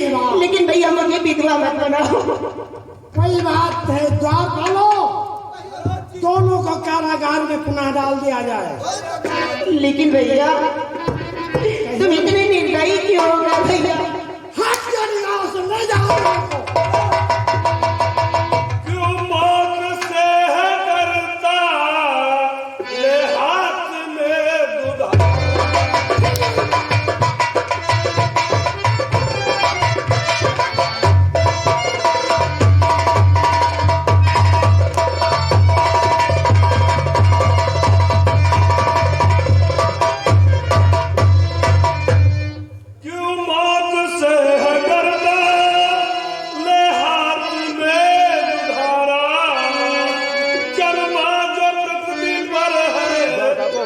सही बात। लेकिन भैया मुझे विधवा मत बनाओ। कोई बात है, द्वार खोलो, दोनों को कारागार में पुनः डाल दिया जाए। लेकिन भैया तुम इतने निर्दयी क्यों हो गए भैया? हट जा निगाह से, ले जाओ उनको। क्यों मौत से है डरता, ले हाथ में दुधा। क्यों मौत से है डरता, ले हाथ में दुधारा। जन्मा जो पृथ्वी पर है,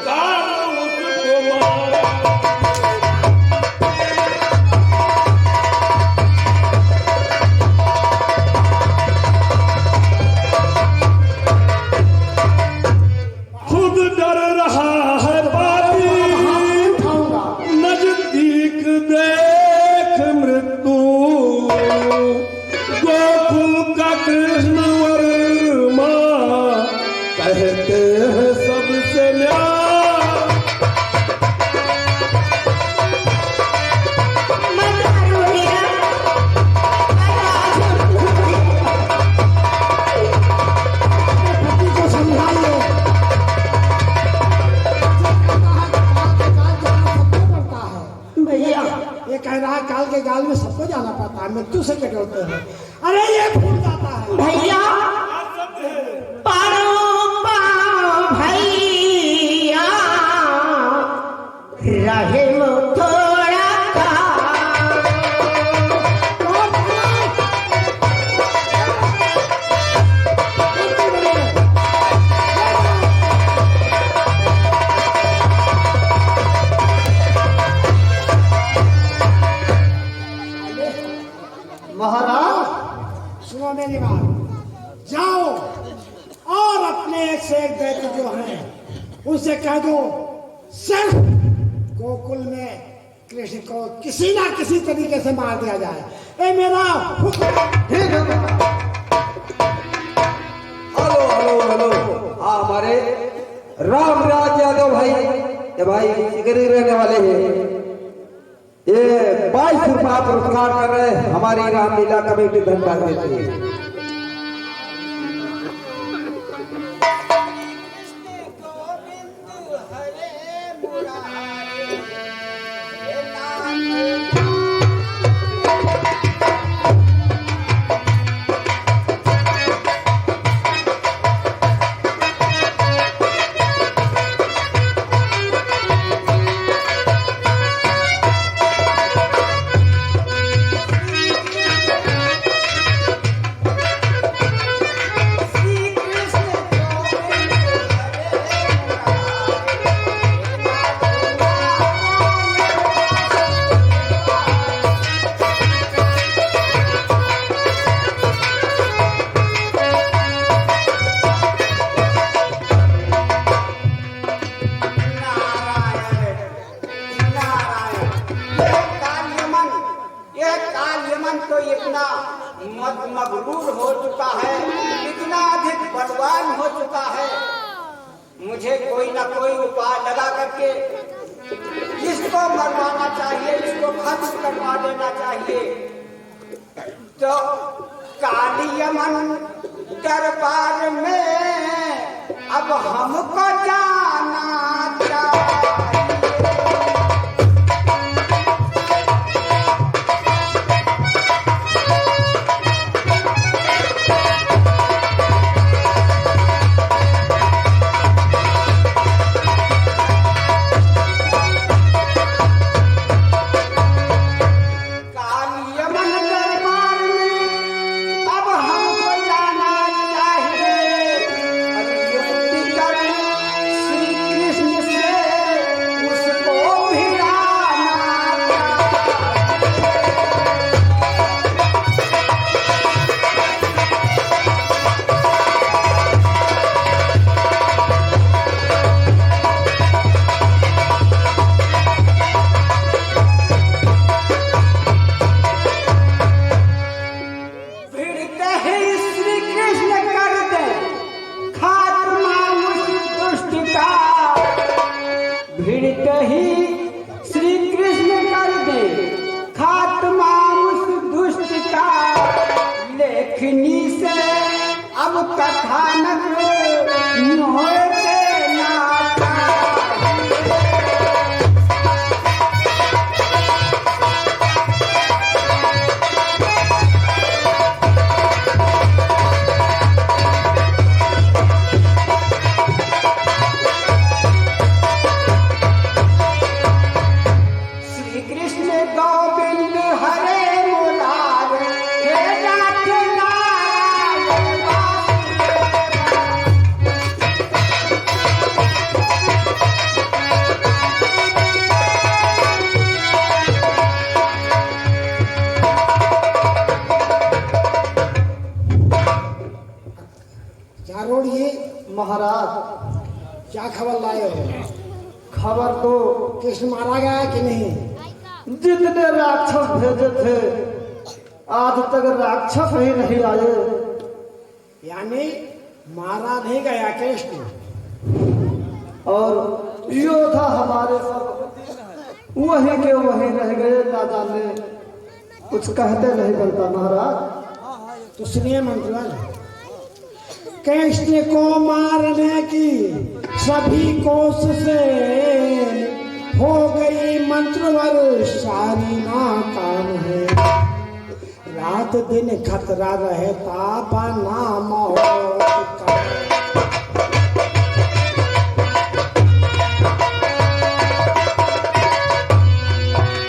काल उसको मारा। खुद डर रहा है पापी, उठाऊंगा। नजदीक देख मृत्यु। गोकुल का कृष्ण वर्मा कहते हैं सबसे न्याय। मत मारो भैया। पति को समझाइए। भैया ये कह रहा है काल के गाल में सबको जाना पड़ता है, मृत्यु से क्या डरते हैं? अरे ये भूल जाता है। भैया पारो पाओ भैया, रहे वो थोड़ा सा। महाराज सुनो मेरी बात, जाओ और अपने एक से एक दैत्य जो हैं उनसे कह दो सिर्फ गोकुल में कृष्ण को किसी ना किसी तरीके से मार दिया जाए। ए मेरा हुक्म। ठीक है। हेलो हेलो हेलो, हाँ हमारे रामराज यादव भाई, ये भाई सिगरी रहने वाले हैं। ये 22 रुपया पुरस्कार कर रहे हैं, हमारी रामलीला कमेटी धनबाद देती है। तो इतना मगरूर हो चुका है, इतना अधिक बलवान हो चुका है, मुझे कोई ना कोई उपाय लगा करके इसको मरवाना चाहिए, इसको खत्म करवा देना चाहिए। तो कालियमन दरबार में अब हमको जाना चाहिए। ही श्री कृष्ण कर दे खात्मा उस दुष्ट का। लेखनी से अब कथानक मोह के नाता। श्री कृष्ण गोविंद हरे मुरारे हे नाथ नारायण क्या रोड ये महाराज क्या खबर लाए हो? खबर तो कृष्ण मारा गया है कि नहीं? जितने राक्षस भेजे थे आज तक राक्षस ही नहीं आए। यानी मारा नहीं गया कृष्ण। और योद्धा हमारे सब वही के वही रह गए, ना जाने कुछ कहते नहीं बनता महाराज। तो सुनिए मंत्रवाल, कृष्ण को मारने की सभी कोशिशें हो गई मंत्रवर सारी नाकाम है। रात दिन खतरा रहता बना मौत का।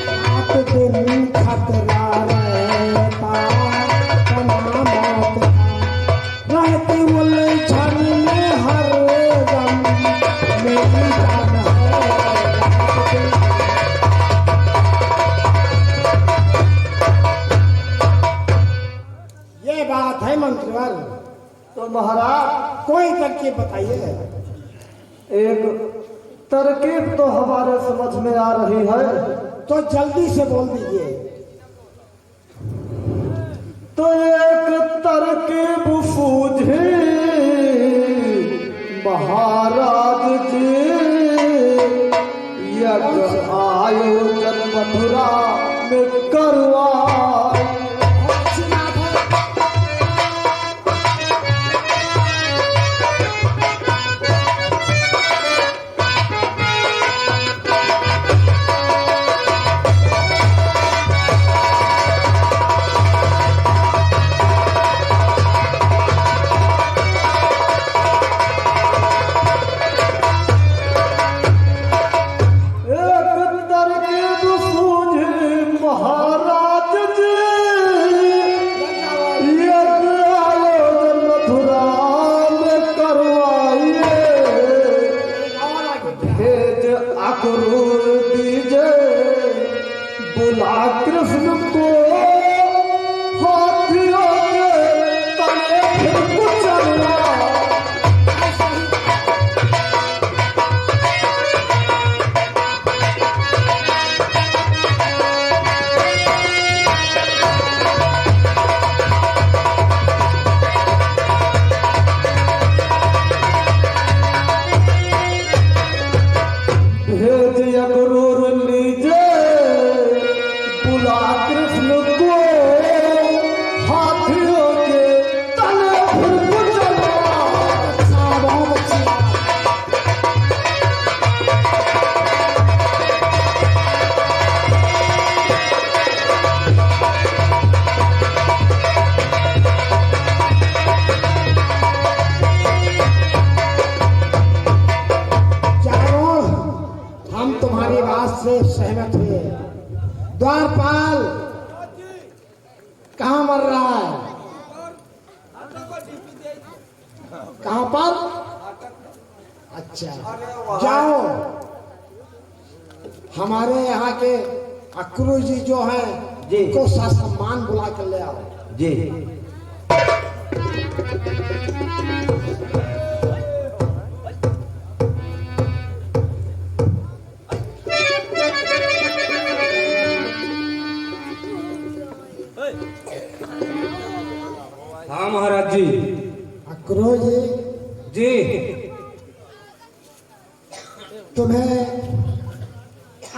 रात दिन खतरा रहता बना मौत का। रहती उलझन में हर दम मेरी जान है। ये बात है मंत्रवर। तो महाराज कोई तरकीब बताइए। एक तरकीब तो हमारे समझ में आ रही है। तो जल्दी से बोल दीजिए। तो एक तरकीब सूझी महाराज जी, यज्ञ आयोजन मथुरा में करवाए। अच्छी बात है। एक तरकीब सूझी महाराज जी, यज्ञ आयोजन मथुरा में करवाइए। भेज अक्रूर दीजे बुला कृष्ण को, हाथियों के तले फिर कुचलना। भेज अक्रूर लीजे बुला कृष्ण को, हाथियों के तले फिर कुचलना। अच्छा, बहुत अच्छी बात। चारों हम तुम्हारी बात से सहमत हुए। द्वारपाल कहाँ मर रहा है? कहाँ पर? अच्छा, जाओ हमारे यहाँ के अक्रूर जी जो हैं जी। उनको ससम्मान बुला कर ले आओ। जी। हाँ महाराज जी। अक्रूर जी, जी। तुम्हें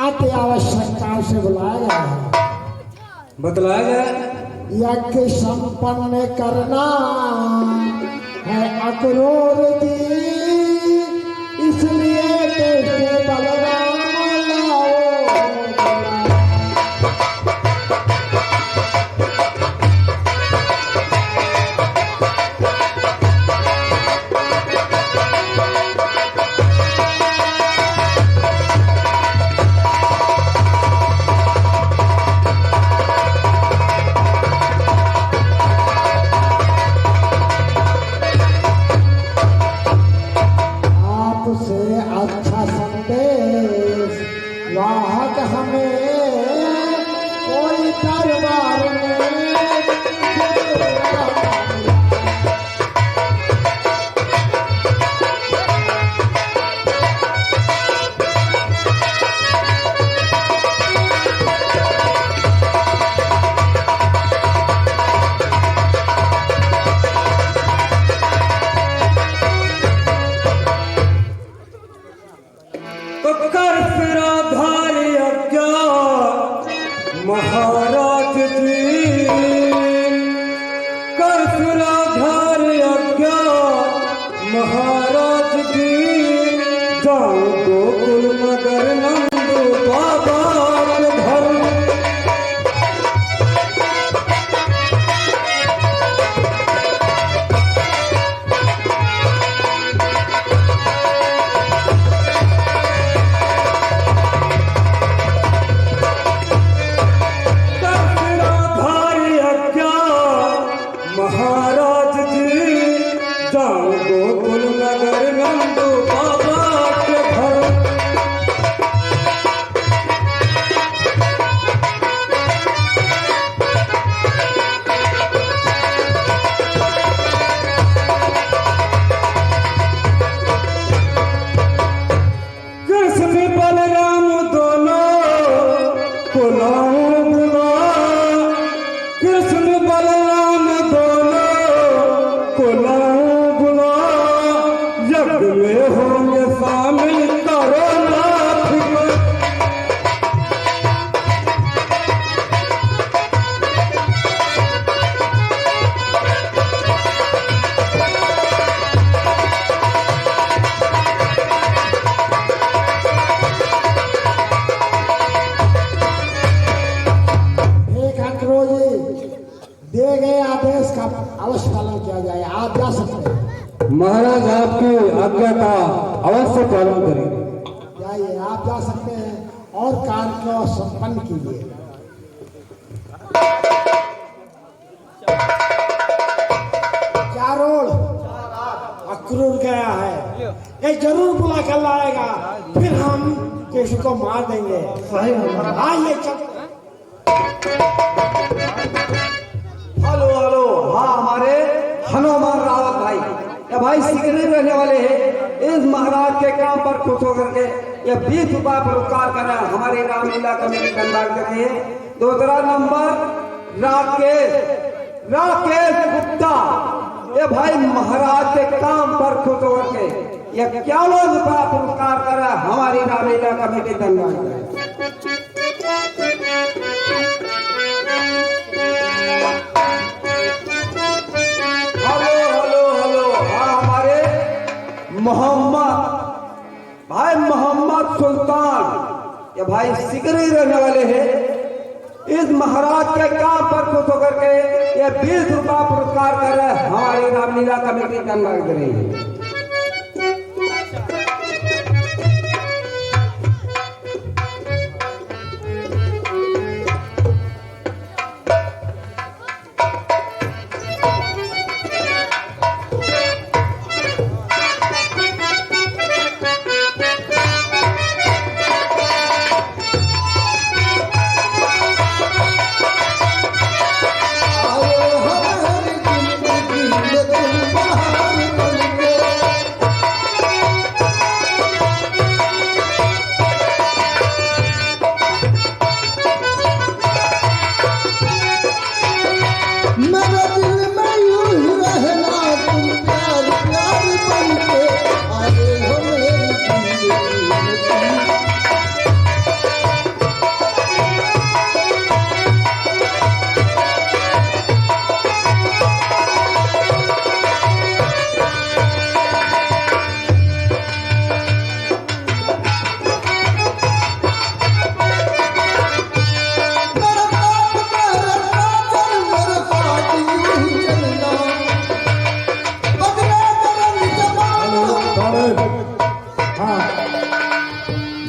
अति आवश्यकताओं से बुलाया गया है। बतलाया जाए। यज्ञ संपन्न करना है अक्रूर जी, इसलिए देखते बलराम लाओ। आपसे अच्छा संदेश वाहक हमें कोई दरबार में तो कर फिरा धारी अज्ञा महाराज जी, कर फिरा धारी अज्ञा महाराज जी, जाओ गोकुल नगर नंदू बाबा के घर। महाराज जी, जाओ गोकुल नगर नंदू बाबा के घर। कृष्ण बलराम दोनों को लाओ बुला, कृष्ण बलराम बुला, यज्ञ में होंगे शामिल, करो ना फिक्र। एक अक्रूर जी, दिए गए आदेश का अवश्य पालन किया जाए। आप जा सकते हैं। महाराज आपकी आज्ञा का अवश्य पालन करेंगे। जाइए, आप जा सकते हैं और कार्य को संपन्न कीजिए। चारों अक्रूर गया है, ये जरूर बुला कर लाएगा, फिर हम किसी को मार देंगे। सही है। आइए चल। हेलो हेलो, हाँ हमारे हनुमान रावत भाई, ये भाई सिकरी रहने वाले हैं। इस महाराज के काम पर खुश होकर के ये 20 रुपया पुरस्कार कर रहे हैं। हमारे रामलीला कमेटी धनबाद कर रही है। दूसरा नंबर राकेश गुप्ता, ये भाई महाराज के काम पर खुश होकर के ये 51 रुपया पुरस्कार कर रहा है। हमारी रामलीला कमेटी धनबाद। मोहम्मद सुल्तान, ये भाई सिकरी रहने वाले हैं। इस महाराज के काम पर खुश होकर के ये 20 रुपया पुरस्कार कर रहे हैं। हमारी रामलीला कमेटी धनबाद कर रही है। हमारी जिंदगी में तुम बाहर बन के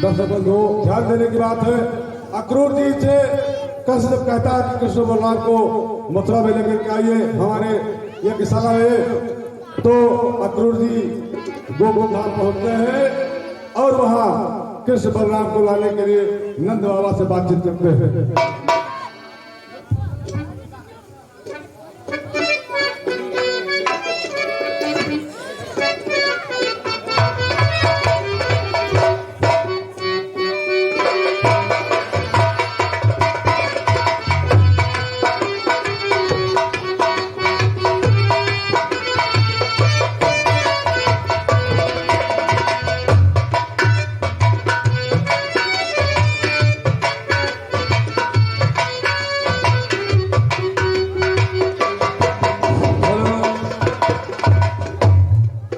सबसे बंधु ध्यान देने की बात है। अक्रूर जी से कृष्ण कहता है कि कृष्ण बलराम को मथुरा में लेकर के आइए हमारे यज्ञशाला में। तो अक्रूर जी गोकुल धाम पहुंचते हैं और वहां कृष्ण बलराम को लाने के लिए नंद बाबा से बातचीत करते हैं।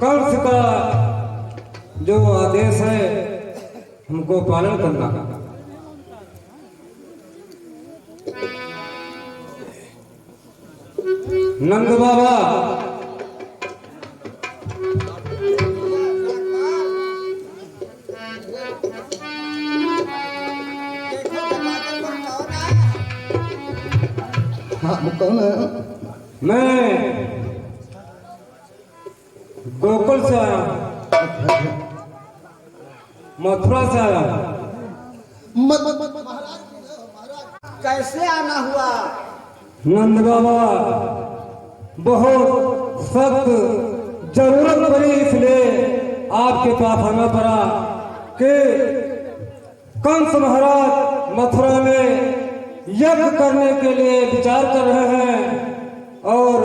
कंस का जो आदेश है हमको पालन करना। नंद बाबा हाँ कौन है? मैं गोकुल से आया, मथुरा से आया। कैसे आना हुआ? नंद बाबा बहुत सख्त जरूरत पड़ी इसलिए आपके पास आना पड़ा कि कंस महाराज मथुरा में यज्ञ करने के लिए विचार कर रहे हैं और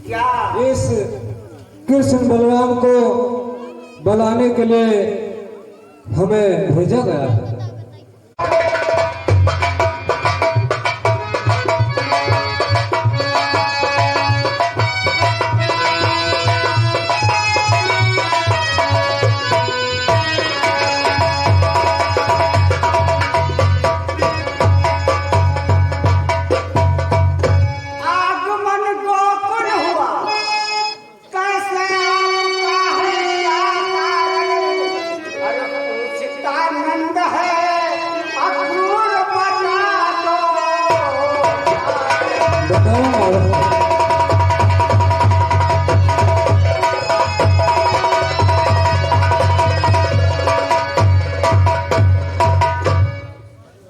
क्या इस कृष्ण बलराम को बुलाने के लिए हमें भेजा गया है। आगमन गोकुल हुआ, कैसे आपका है क्या कारण? अरे पूछता नंद है, अक्रूर बता दो। बताओ।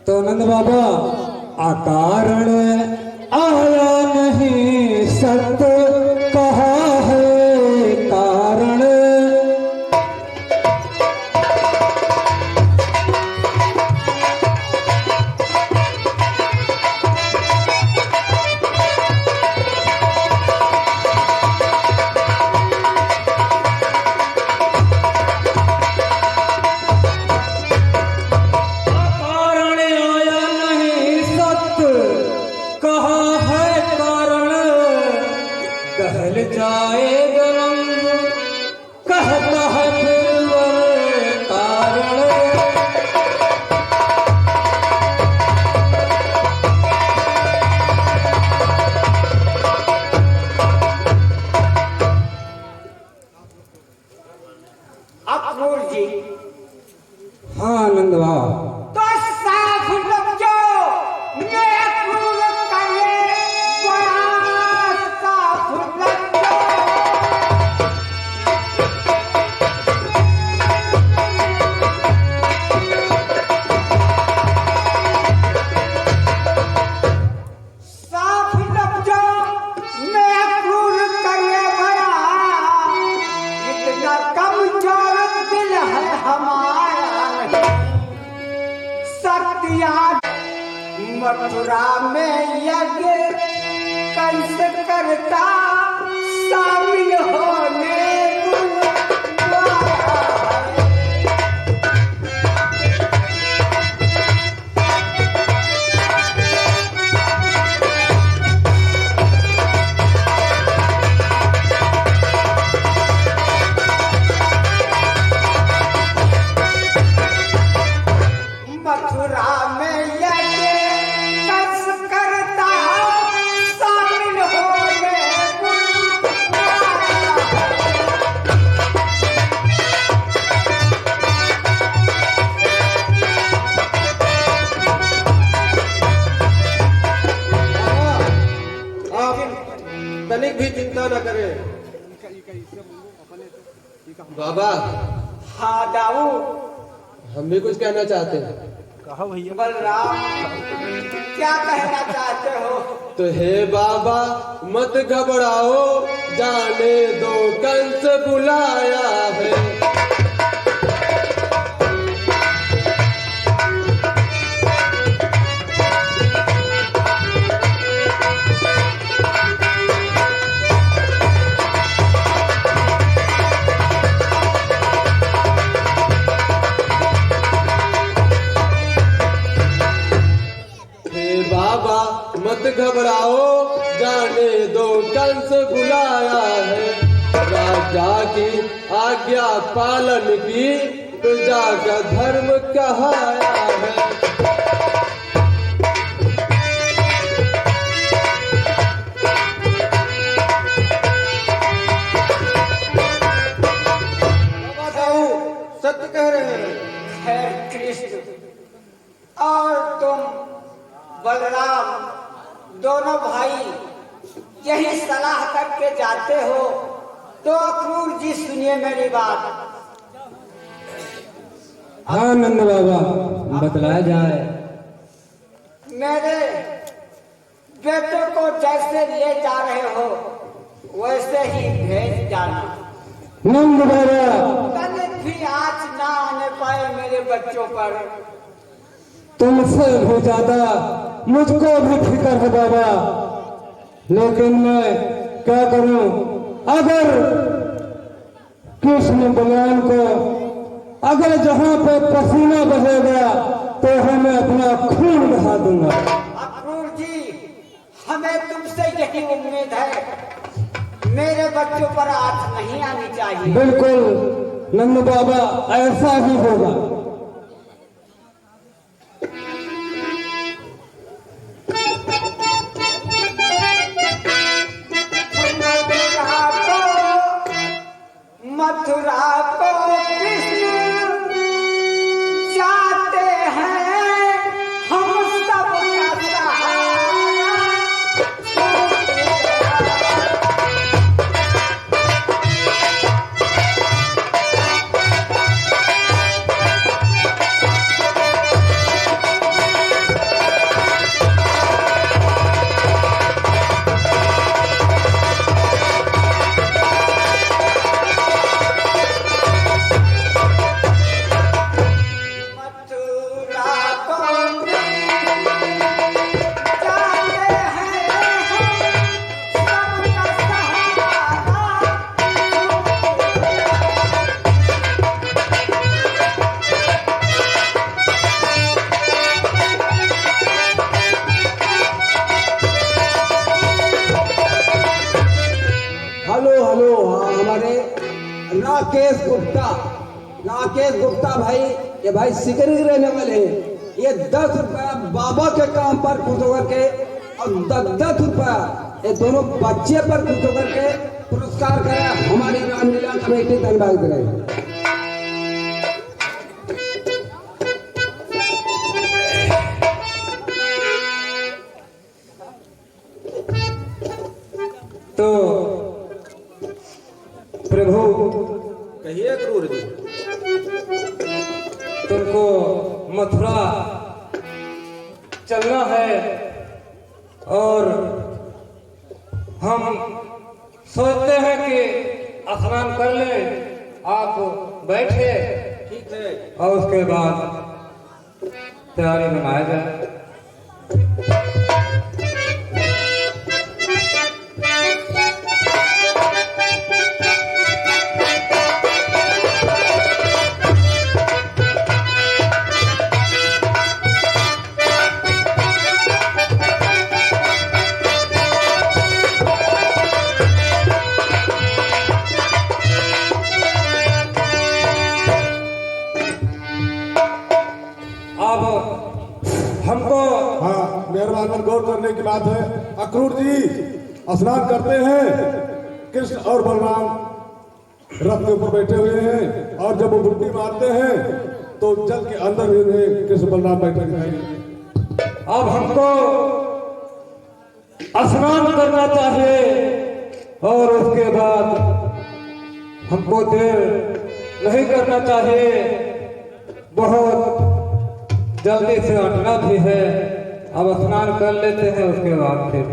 तो नंद बाबा अकारण आया नहीं, सत्य कहा है कारण। कारण आया नहीं, सत्य कहा है कारण। दहल जाए गरम कहता है फिर वह कारण। अक्रूर जी हाँ नंद बाबा, तो साफ लफ्जो में अक्रूर कहे, बड़ा साफ लफ्जो। साफ लफ्जों में अक्रूर करे बड़ा, इतना कमजोर दिल है हमारा। सत्या मथुरा में यज्ञ कंस करता, शामिल होने बुलाया। मथुरा में यज्ञ कंस करता, शामिल होने बुलाया। बाबा हाँ दाऊ हम भी कुछ कहना चाहते हैं। बलराम क्या कहना चाहते हो? तो हे बाबा मत घबराओ, जाने दो कंस बुलाया है। मत घबराओ, जाने दो कंस बुलाया है। राजा की आज्ञा पालन की प्रजा का धर्म कहाया है। सत्य कह रहे हैं। खैर कृष्ण और तुम बलराम दोनों भाई यही सलाह करके जाते हो तो अक्रूर जी सुनिए मेरी बात। हाँ नंद बाबा बतलाया जाए। मेरे बेटे को जैसे ले जा रहे हो वैसे ही भेज जाना। नंद बाबा तनिक भी आज ना आने पाए मेरे बच्चों पर। तुमसे भी ज्यादा मुझको भी फिक्र है बाबा, लेकिन मैं क्या करूं? अगर कृष्ण बलराम को अगर जहां पे पसीना बहेगा तो हमें अपना खून बहा दूंगा। अक्रूर जी हमें तुमसे यही उम्मीद है, मेरे बच्चों पर आंच नहीं आनी चाहिए। बिल्कुल नंद बाबा ऐसा ही होगा। मथुरा को कृष्ण चाहते हैं हम सब का सहारा। राकेश गुप्ता भाई, ये भाई सिकरी रहने वाले हैं। ये 10 रुपया बाबा के काम पर खुश होकर के और 10 रुपया ये दोनों बच्चे पर खुश होकर के पुरस्कार करा हमारी रामलीला कमेटी धन्यवाद करे। तो प्रभु कहिए क्रूर जी। तुमको मथुरा चलना है और हम सोचते हैं कि स्नान कर ले, आप बैठे ठीक है। और उसके बाद तैयारी बनाया जाए। मेहरबान गौर करने की बात है। अक्रूर जी स्नान करते हैं, कृष्ण और बलराम रथ के ऊपर बैठे हुए हैं और जब वो बुड्डी मारते हैं तो जल के अंदर भी कृष्ण बलराम बैठे हैं। अब हमको स्नान करना चाहिए और उसके बाद हमको देर नहीं करना चाहिए, बहुत जल्दी से हटना भी है। अब स्नान कर लेते हैं, उसके बाद फिर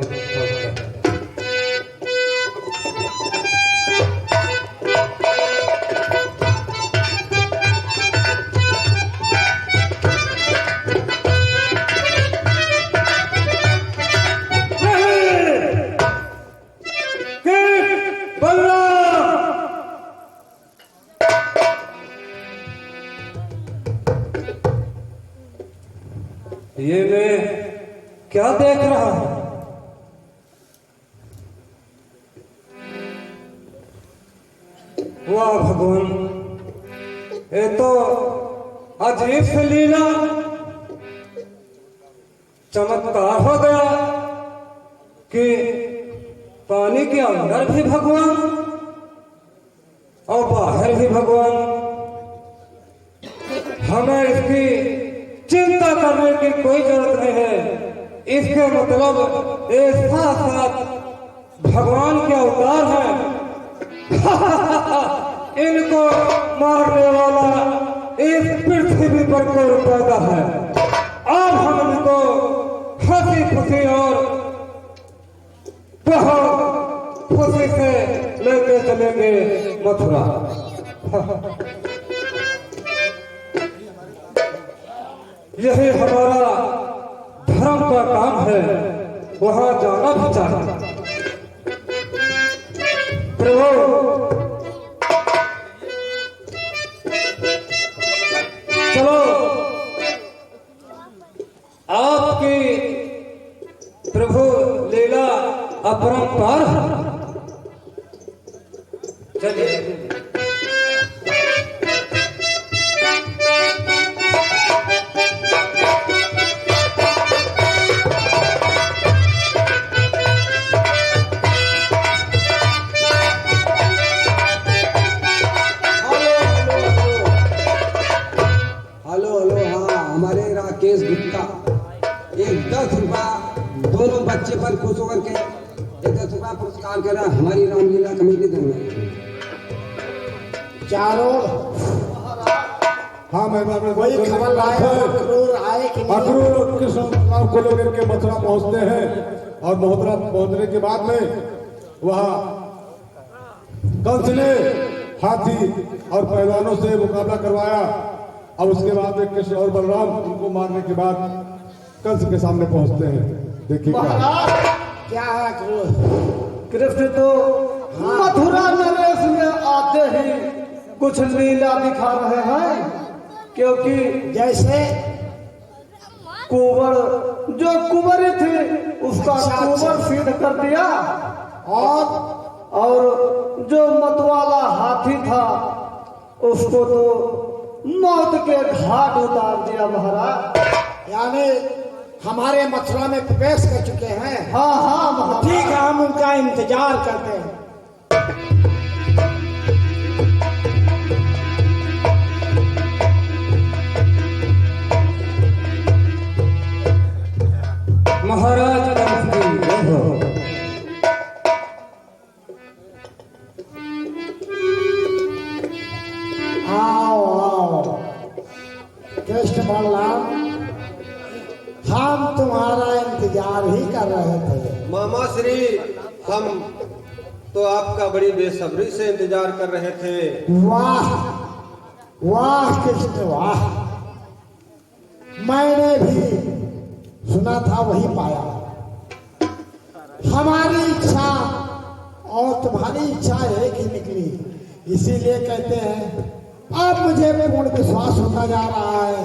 ये मैं क्या देख रहा हूं? वाह भगवान, ये तो अजीब सी लीला, चमत्कार हो गया कि पानी के अंदर भी भगवान और बाहर भी भगवान। हमें इसकी चिंता करने की कोई जरूरत नहीं है। इसके मतलब ये साथ साथ भगवान के अवतार हैं। इनको मारने वाला इस पृथ्वी पर कोई पैदा है। अब हम इनको हंसी खुशी और बहुत खुशी से लेके चलेंगे मथुरा। यही हमारा धर्म का काम है, वहां जाना भी चाहिए। प्रभु, चलो आपकी प्रभु लीला अपरंपार है। चलिए राकेश गुप्ता, एक 10 रुपया दोनों बच्चे पर खुश होकर के 10 रुपया पुरस्कार कर रहा है हमारी रामलीला कमेटी धन्यवाद। चारों हाँ मैं वही खबर लाए अक्रूर आए कि नहीं? अक्रूर कृष्ण बलराम को लेकर के मथुरा पहुंचते हैं और मथुरा पहुंचने के बाद में वहाँ कंस ने हाथी और पहलवानों से मुकाबला करवाया। अब उसके बाद में कृष्ण और बलराम उनको मारने के बाद कंस के सामने पहुंचते हैं। देखिए क्या है अक्रूर? कृष्ण तो मथुरा नरेश में आते ही कुछ लीला दिखा रहे हैं, क्योंकि जैसे कुंवर जो कुंवरी थी उसका कुंवर सिद्ध कर दिया, और जो मतवाला हाथी था उसको तो मौत के घाट उतार दिया महाराज। यानी हमारे मथुरा में प्रवेश कर चुके हैं। हाँ हाँ महाराज। ठीक है, हम उनका इंतजार करते हैं। महाराज कंस जी हो। कृष्ण बलराम, हम तुम्हारा इंतजार ही कर रहे थे। मामा श्री, हम तो आपका बड़ी बेसब्री से इंतजार कर रहे थे। वाह वाह कृष्ण वाह, मैंने भी सुना था वही पाया। हमारी इच्छा और तुम्हारी इच्छा एक ही निकली, इसीलिए कहते हैं अब मुझे पूर्ण विश्वास होता जा रहा है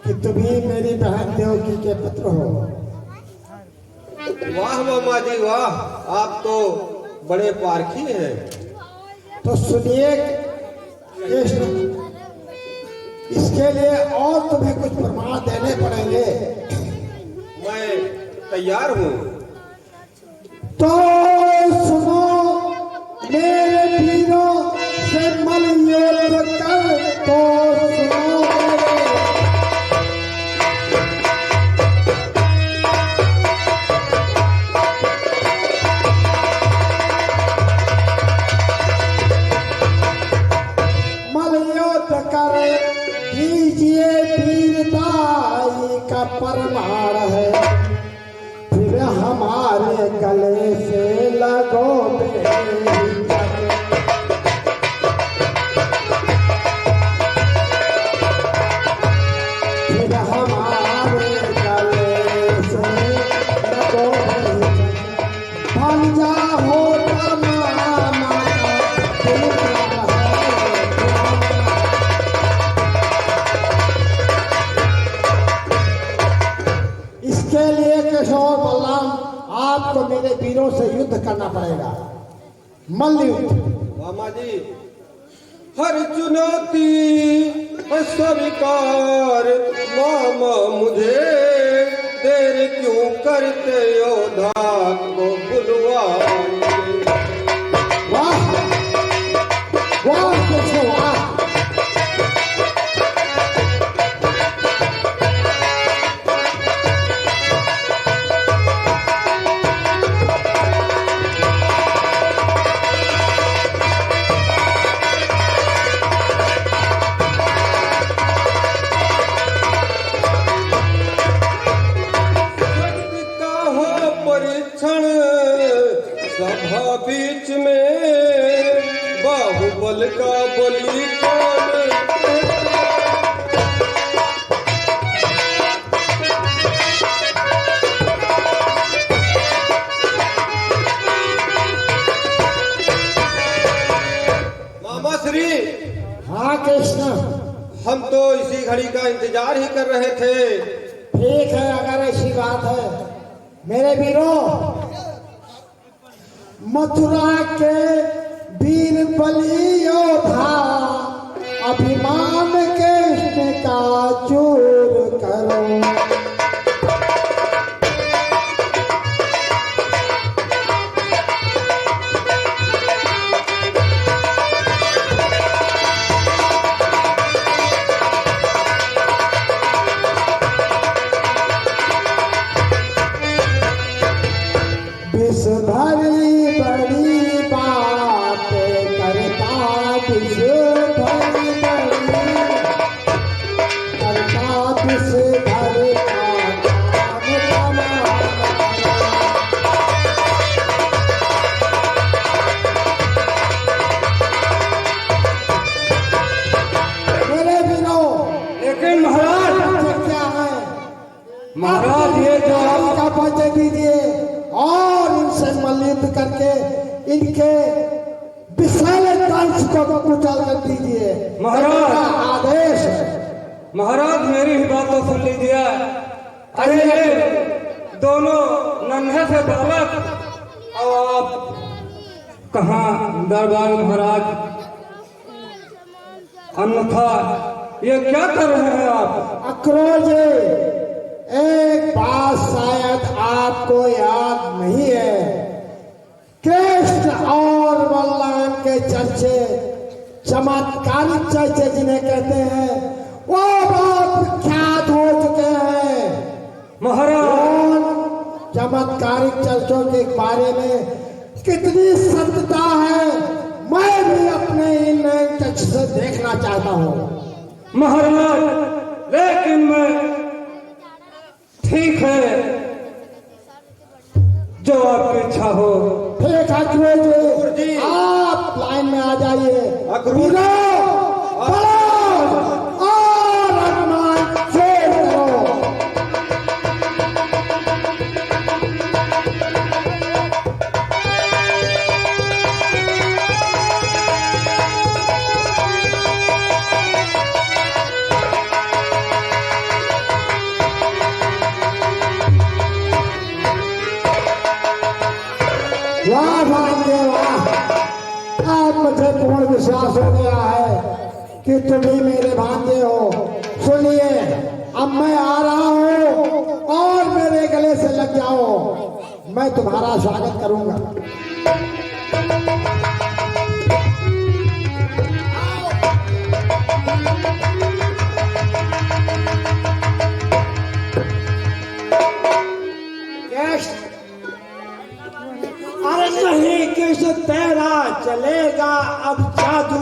कि तुम ही मेरी बहन देवकी के पुत्र हो। वाह मामा जी वाह, आप तो बड़े पारखी हैं। तो सुनिए कृष्ण, इसके लिए और तुम्हें कुछ प्रमाण देने पड़ेंगे। मैं तैयार हूँ। तो सुनो मेरे वीरों से मल युद्ध कर, तो सुनो वीरों से युद्ध करना पड़ेगा, मल्ल युद्ध। मामा जी, हर चुनौती स्वीकार मामा, मुझे देर क्यों करते योद्धा को बुलवाइए। वाह वाह कृष्ण वाह। परीक्षण सभा बीच में बाहुबल का बलि कौन। मामा श्री। हाँ कृष्ण, हम तो इसी घड़ी का इंतजार ही कर रहे थे। ठीक है, अगर ऐसी बात है मेरे वीरों, मथुरा के वीर बलि योद्धा, अभिमान के इसमें का चूर करो। विष भरी बड़ी बात करता, विष भरी बड़ी करता, विष भरी मेरे बिनो। लेकिन महाराज, क्या है महाराज, ये जो का परिचय दीजिए और इनसे मल्लयुद्ध करके इनके विशाल वंश को कुचल कर दीजिए। महाराज। आदेश है। महाराज, मेरी ही बात तो सुन लीजिए। अरे ये दोनों नन्हे से बालक और आप कहाँ दरबार महाराज, अन्यथा ये क्या कर रहे हैं आप? अक्रोर जी, एक बात शायद आपको याद नहीं है। कृष्ण और बलराम के चर्चे, चमत्कारिक चर्चे जिन्हें कहते हैं, वो बहुत विख्यात हो चुके हैं। महाराज, चमत्कारिक चर्चों के बारे में कितनी सत्यता है, मैं भी अपने इन चक्षु से देखना चाहता हूँ। महाराज, लेकिन मैं, ठीक है, जो आपकी इच्छा हो। ठीक है अक्रूर जी, आप लाइन में आ जाइए। अक्रूर। और अनुमान शेर करो। वाह भाग्य वाह, आज मुझे पूर्ण विश्वास हो गया है कि तुम ही मेरे भांजे हो। सुनिए, अब मैं आ रहा हूँ और मेरे गले से लग जाओ, मैं तुम्हारा स्वागत करूंगा। अरे नहीं कृष्ण, तेरा चलेगा अब जादू।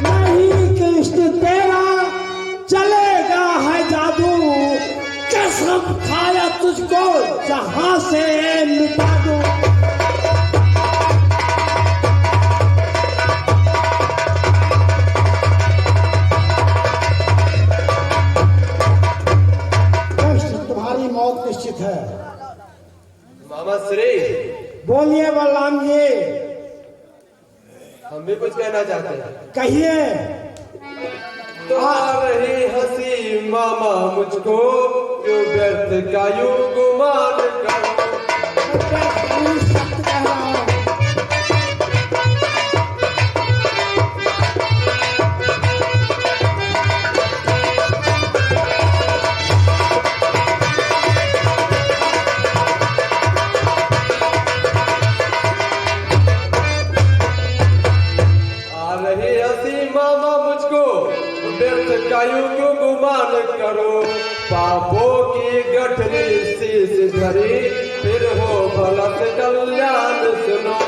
नहीं कृष्ण, तेरा चलेगा है जादू, कसम खाया तुझको जहां से मिटा दूं। निश्चित है। मामा श्री, बोलिए बलराम जी। हम भी कुछ कहना चाहते हैं। कहिए। तो आ रही हंसी मामा मुझको क्यों व्यर्थ का यूं गुमान करो। सत्य कह रहा हूं। व्यर्थ का यूं क्यों गुमान करो। पापों की गठरी शीश धरी फिर हो भला से कल्याण सुनो।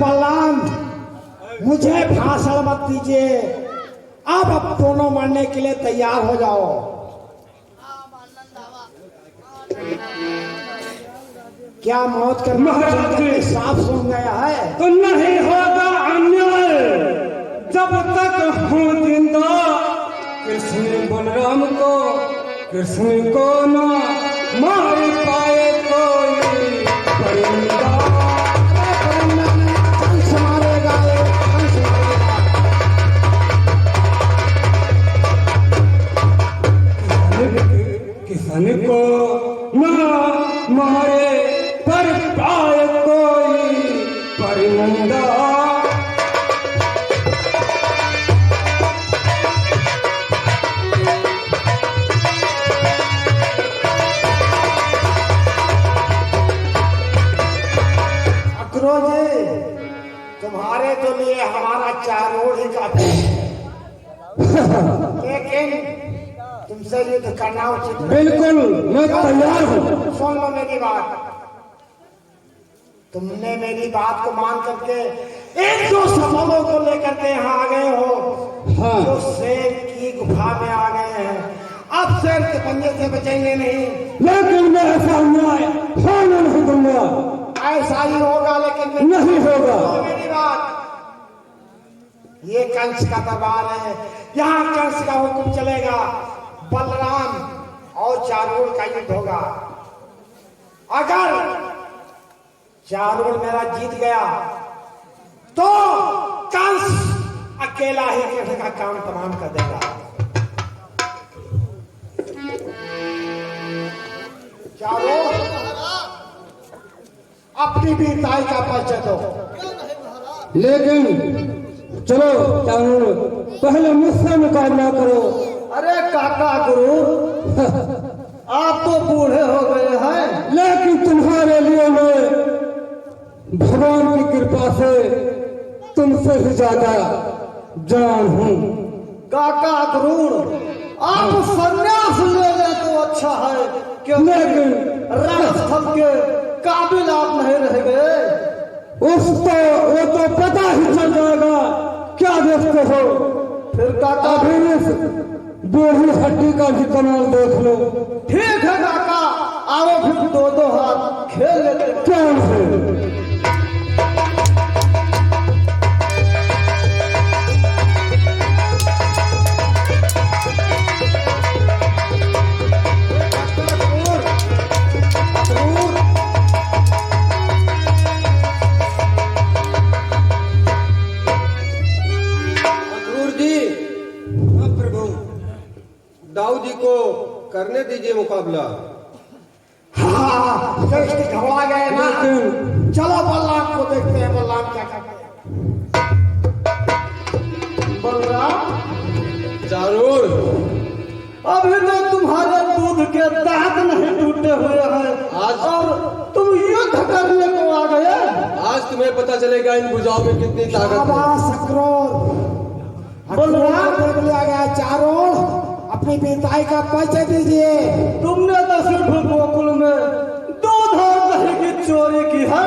बलराम मुझे भाषण मत दीजिए, अब दोनों मरने के लिए तैयार हो जाओ। क्या मौत का महाराज साफ सुन गया है? तो नहीं होगा अन्याय जब तक हूँ जिंदा। कृष्ण बलराम को कृष्ण को ना मार पाए कोई परिंदा। किसान को ना मारे पर पाए कोई परिंदा। अक्रोज तुम्हारे तो लिए हमारा चारों ही काफी है, लेकिन तुमसे युद्ध करना उचित नहीं। बिल्कुल मैं तैयार हूँ। सुन लो मेरी बात। तुमने मेरी बात को मान करके एक दो सवालों को लेकर के यहाँ आ गए हो। हाँ। जो शेर की गुफा में आ गए हैं, अब शेर के पंजे से बचेंगे नहीं। लेकिन मैं ऐसा अन्याय होने नहीं दूंगा। ऐसा ही होगा, लेकिन नहीं होगा। सुनो मेरी बात। ये कंस का दरबार है, यहाँ कंस का हुक्म चलेगा। बलराम और चारों का युद्ध होगा। अगर चारों मेरा जीत गया तो कंस अकेला ही कृष्ण का काम तमाम कर देगा। चारों अपनी वीरताई का परिचय दो। लेकिन चलो चारों पहले मुझसे मुकाबला करो। अरे काका गुरु, आप तो बूढ़े हो गए हैं, लेकिन तुम्हारे लिए मैं भगवान की कृपा से तुमसे भी ज्यादा जान हूँ। काका गुरु आप संन्यास ले लें तो अच्छा है, क्योंकि लेकिन रणस्थल के काबिल आप नहीं रह गए। वो तो पता ही चल जाएगा। क्या देखते हो? फिर काका अभी इस बूढ़ी हड्डी का भी कमाल देख लो। ठीक है काका, आओ फिर दो दो हाथ खेल लेते हैं। कौन है? दाऊ जी को करने दीजिए मुकाबला। हाँ, कृष्ण घबरा गए ना। चलो बलराम को देखते हैं, बलराम क्या करते हैं। बलराम चारूर, अभी तो तुम्हारे दूध के दांत नहीं टूटे हुए हैं आज और तुम युद्ध करने को आ गए। आज तुम्हें पता चलेगा इन भुजाओं में कितनी ताकत है। शाबाश अक्रोर। बलराम देख लिया गया। चारों अपनी वीरताई का परिचय दीजिए। तुमने तो सिर्फ गोकुल में दूध और दही की चोरी की है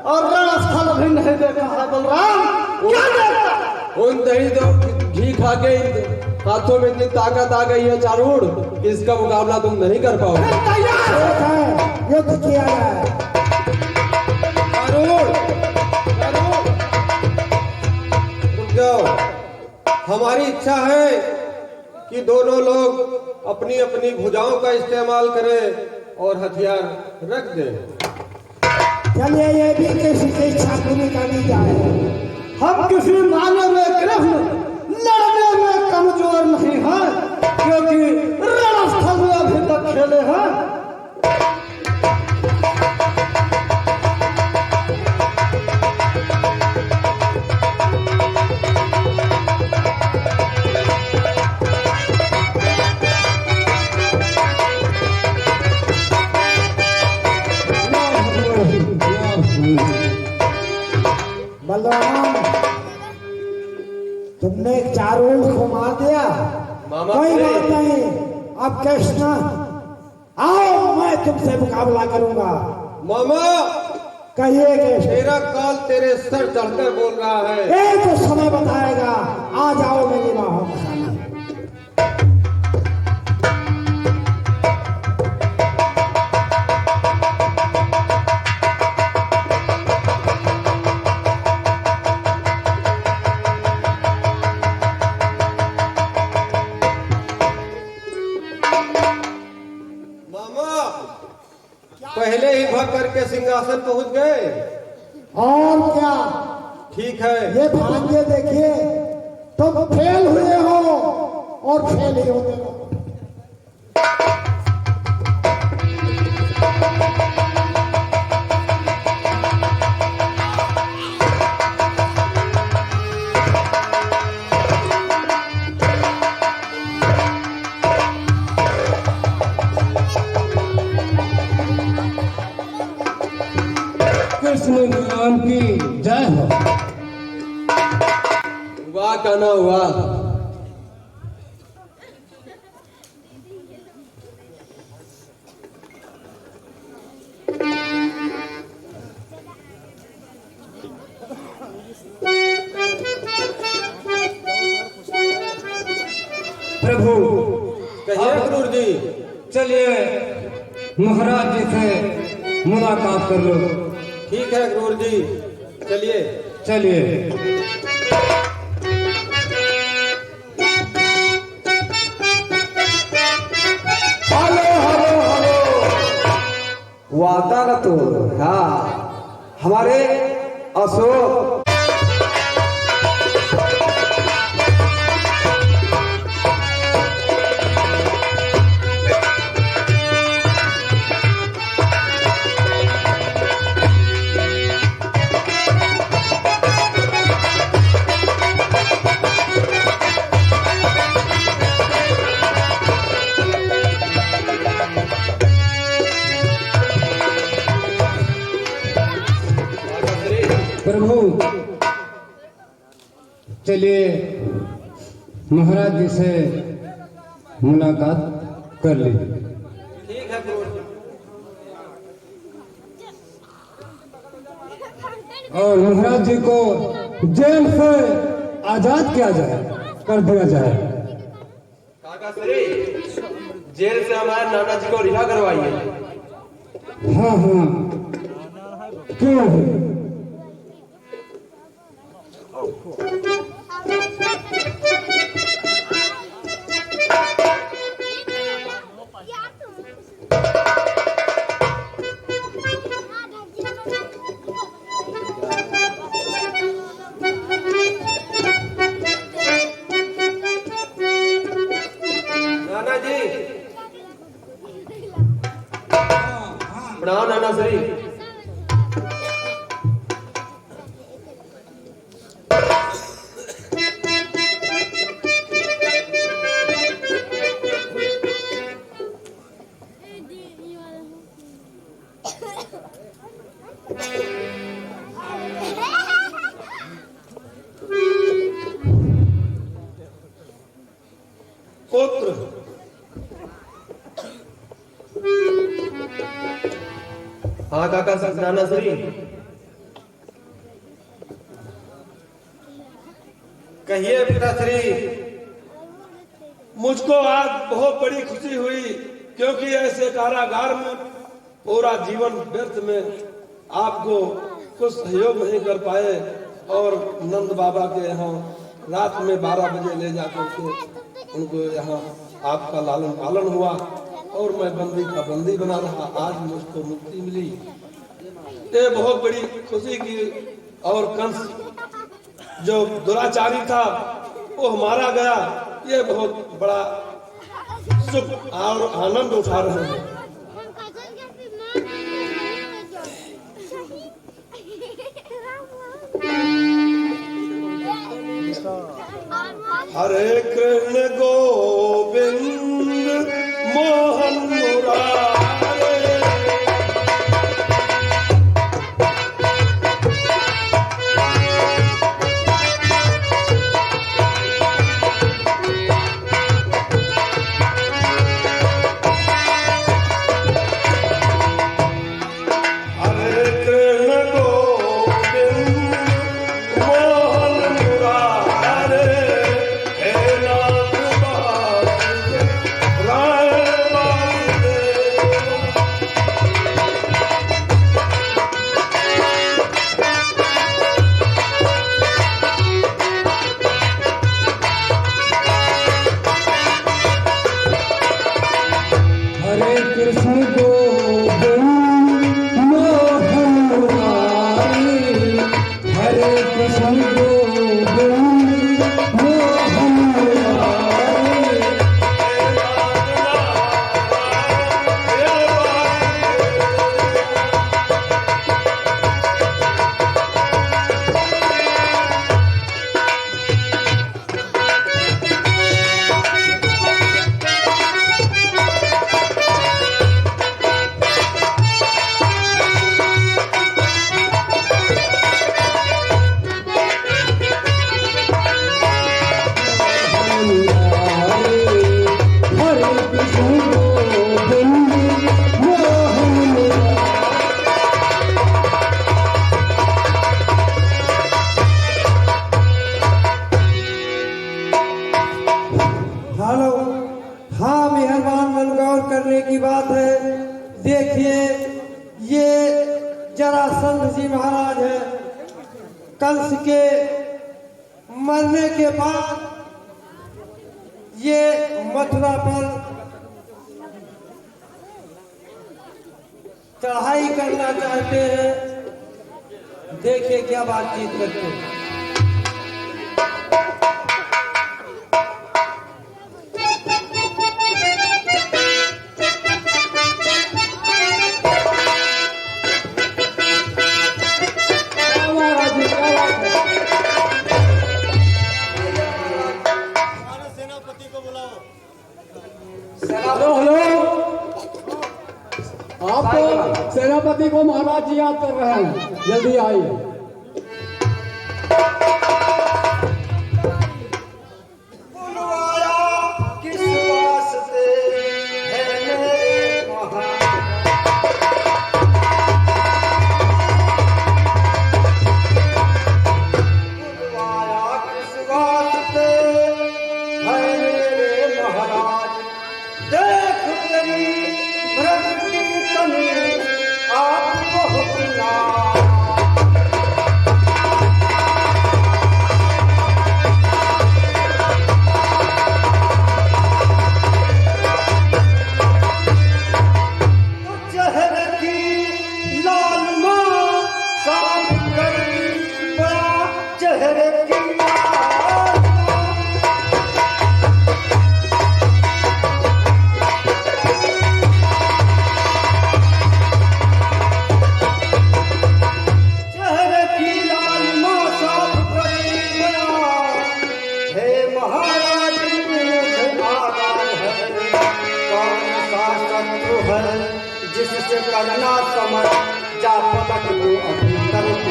और रणस्थल भी नहीं देखा है। बलराम क्या देखा? उन दही दो घी खा के हाथों में इतनी ताकत आ गई है चारूर कि इसका मुकाबला तुम नहीं कर पाओगे। तैयार है, युद्ध किया जाए। चारूर, जाओ। हमारी इच्छा है कि दोनों लोग अपनी अपनी भुजाओं का इस्तेमाल करें और हथियार रख दें। चलिए ये भी किसी की इच्छा पूरी करनी जाए। हम किसी मामले में कृष्ण लड़ने में कमजोर नहीं हैं, क्योंकि रणस्थल में अभी तक खेले हैं। बलराम, तुमने चारों को मार दिया। मामा कोई से- बात नहीं, अब कृष्ण आओ, मैं तुमसे मुकाबला करूंगा। मामा, कहिए कृष्ण। तेरा काल तेरे सर चढ़कर बोल रहा है। ये तो समय बताएगा। आ जाओ मेरी बाहों में। मामा, पहले ही भाग करके सिंहासन पहुंच गए। और क्या, ठीक है। ये भाग्य देखिए, तुम फेल हुए हो और फेल ही होते हो। कृष्ण भगवान की जय हो। वाह कान्हा वाह। प्रभु कहिए क्रूर जी। चलिए महाराज जी से मुलाकात कर लो। ठीक है क्रूर जी, चलिए। चलिए। हेलो हेलो हेलो, वादा न तो हाँ हमारे अशोक प्रभु चलिए महाराज जी से मुलाकात कर ली। ठीक है क्रूर जी। और महाराज जी को जेल से आजाद किया जाए, कर दिया जाए। काका श्री, जेल से हमारे नाना जी को रिहा करवाइए। हाँ हाँ, क्यों नहीं? नाना जी, प्रणाम नाना श्री। पुत्र, हाँ काका नाना श्री, कहिए पिताश्री। मुझको आज बहुत बड़ी खुशी हुई, क्योंकि ऐसे कारागार में पूरा जीवन व्यर्थ में आपको कुछ सहयोग नहीं कर पाए और नंद बाबा के यहाँ रात में 12 बजे ले जाकर के उनको यहाँ आपका लालन पालन हुआ और मैं बंदी का बंदी बना रहा। आज मुझको मुक्ति मिली, ये बहुत बड़ी खुशी की। और कंस जो दुराचारी था वो मारा गया, ये बहुत बड़ा सुख और आनंद उठा रहे हैं। हरे कृष्ण गोविंद मोहन मुरारे, जरासंध जी महाराज है। कंस के मरने के बाद ये मथुरा पर चढ़ाई करना चाहते हैं। देखिए क्या बातचीत करते हैं। सेनापति को महाराज जी याद कर रहे हैं, जल्दी आइए। किस वास्ते है मेरे महाराज, देख तेरी प्रगति तनी आप बहुत चेहरे की लाल माँ साफ कर बड़ा चेहरे की जिससे करना समझ जा पलट दो अपनी तरफ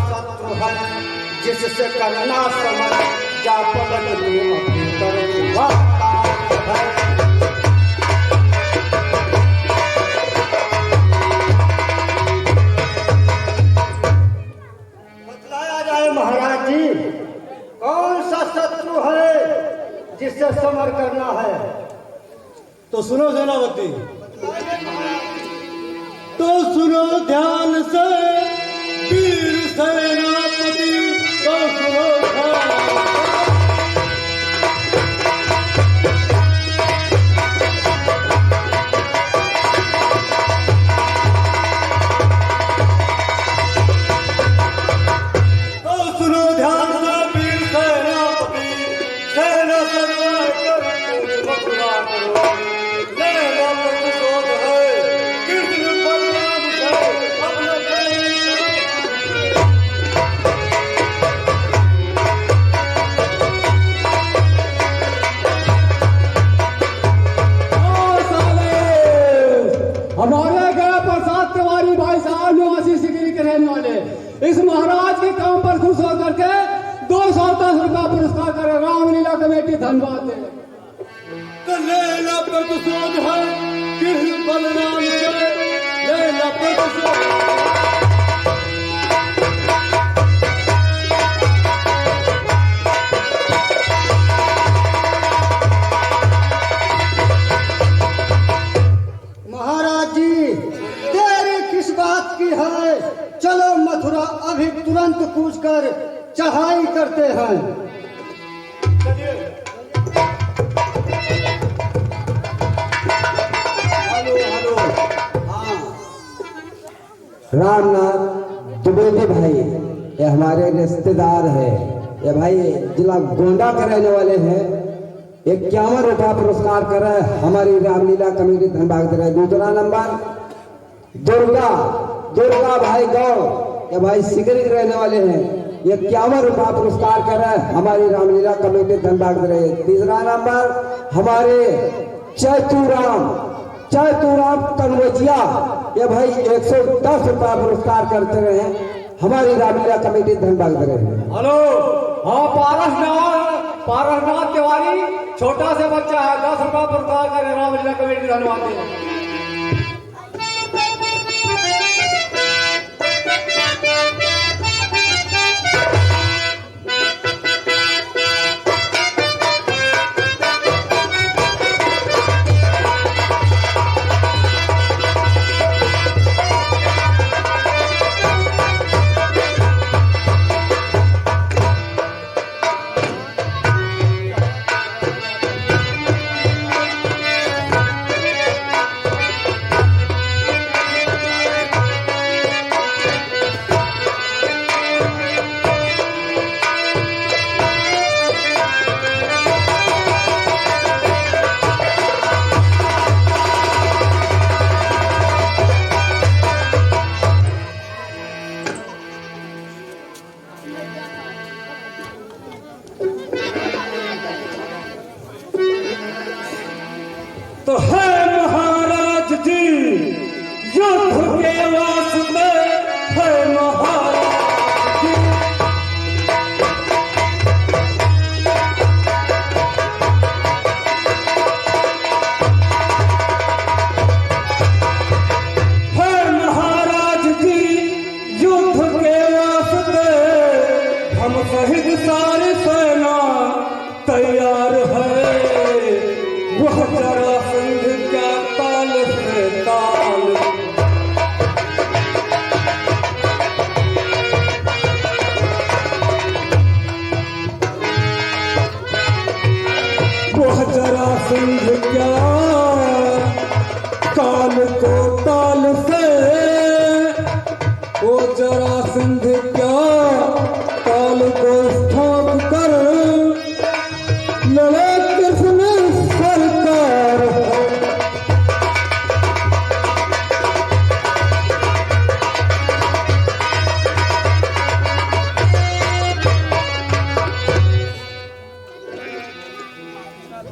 शत्रु है, जिससे करना समझ जा पलट दो अपनी तरफ महाराज जी, कौन सा शत्रु है जिससे समर करना है? तो सुनो सेनापति, तो सुनो ध्यान से वीर सेनापति, तो सुनो ध्यान इस महाराज के काम पर खुश होकर के 210 रुपया पुरस्कार करे रामलीला कमेटी धन्यवाद दे। लेला प्रतिशोध है कृष्ण बलराम से, लेला प्रतिशोध। महाराज जी देरी किस बात की है, चलो मथुरा अभी तुरंत कूच कर चढ़ाई करते हैं। हेलो हाँ रामनाथ द्विवेदी भाई, ये हमारे रिश्तेदार है, ये भाई जिला गोंडा के रहने वाले हैं। 51 रुपया पुरस्कार कर रहे हैं, हमारी रामलीला कमेटी धनबाद दे रहे। दूसरा नंबर दुर्गा भाई गौड़, ये भाई सिकरी के रहने वाले हैं, 51 रुपया पुरस्कार कर रहे हैं, हमारी रामलीला कमेटी धनबाद दे रहे। तीसरा नंबर हमारे चैतूराम कन्वजिया, ये भाई 110 रुपया पुरस्कार करते रहे, हमारी रामलीला कमेटी धनबाद दे रहे। हेलो हाँ पारसनाथ तिवारी, छोटा सा बच्चा है, 10 रुपया पुरस्कार करे रामलीला कमेटी धन्यवाद दे। तो है महाराज जी युद्ध के वास्ते, है महाराज जी युद्ध के वास्ते, हम शहीद सारी सेना तैयार है। वह जरासंध क्या ताल से ताल, वह जरासंध क्या काल को ताल से, वो जरासंध क्या काल को ठोक कर लड़े कृष्ण सरकार।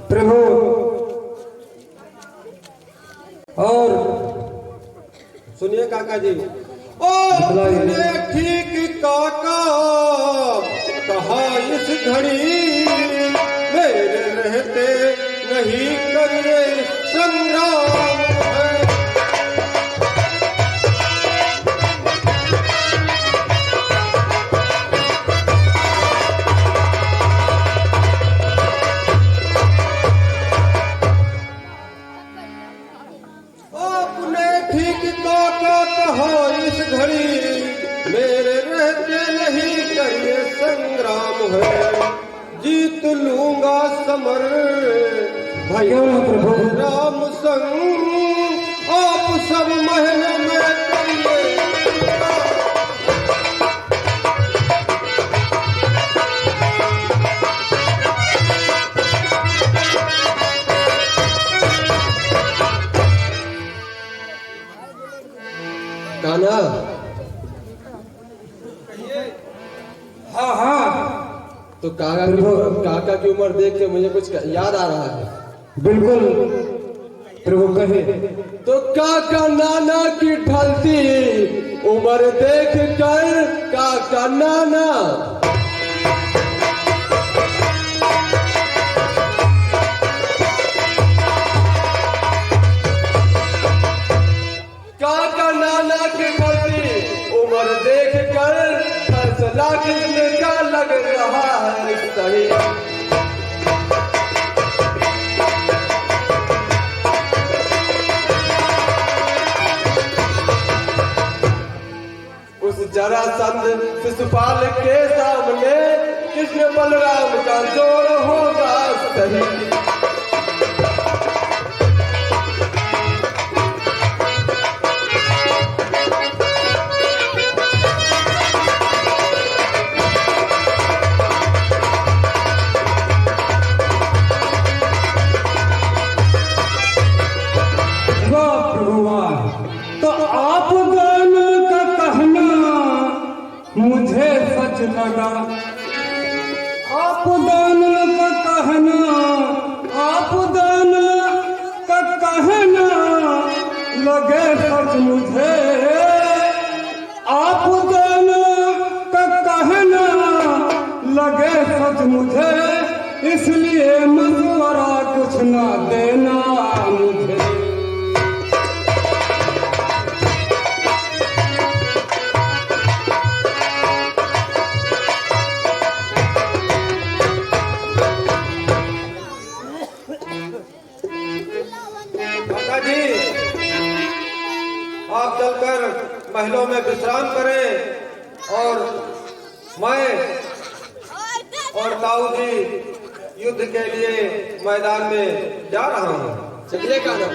प्रभु और सुनिए काका जी, ओ तुमने ठीक काका कहा, इस घड़ी मेरे रहते नहीं करिए संग्राम है। संग्राम है, जीत लूंगा समर भाई राम संग। आप सब महल में करिए कान्हा। हाँ हाँ तो काका की उम्र देख के मुझे कुछ याद आ रहा है। बिल्कुल प्रभु कहे। तो काका नाना की ढलती उम्र देख कर काका नाना काका नाना की ढलती उम्र देख कर फैसला किसका लग रहा है सही। उस जरासंध शिशुपाल के सामने कृष्ण बलराम का जोड़ होगा सही। वाह प्रभु वाह। तो आप दोनों का कहना मुझे सच लगा। आप दोनों का कहना, आप दोनों का कहना लगे सच मुझे। आप दोनों का कहना लगे सच मुझे, इसलिए मशवरा कुछ ना देना मुझे। काका जी, आप चलकर महलों में विश्राम करें और मैं और ताऊ जी युद्ध के लिए मैदान में जा रहा हूँ। चलिए कान्हा।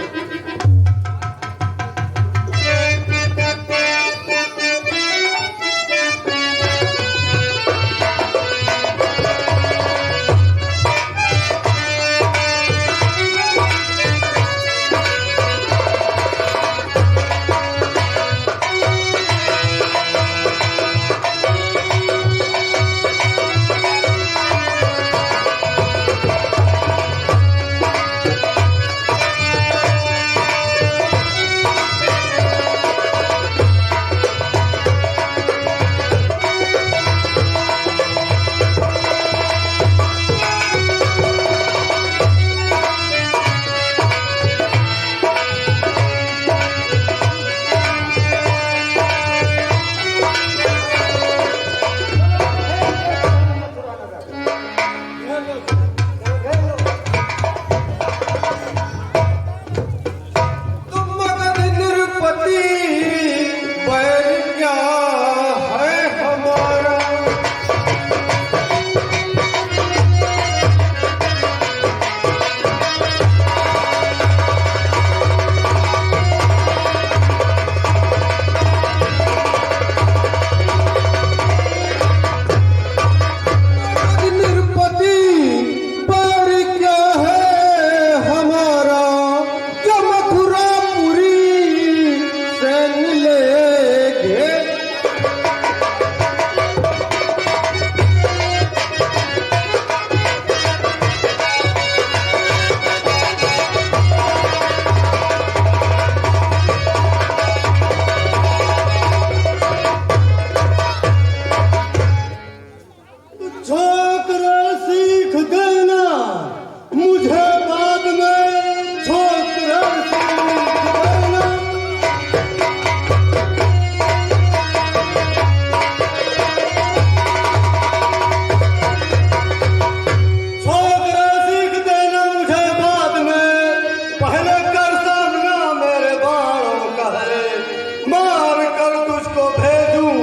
मार कर तुझको भेजूं,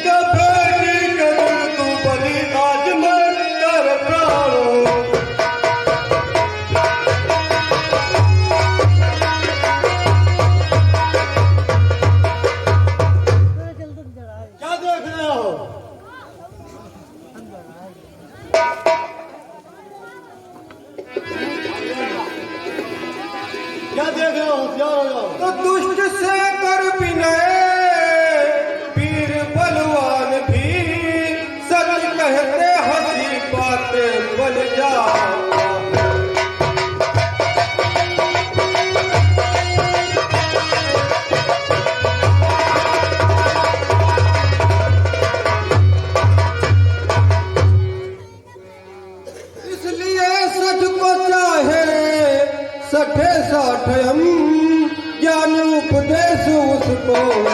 कफेरी के दिन तू बलि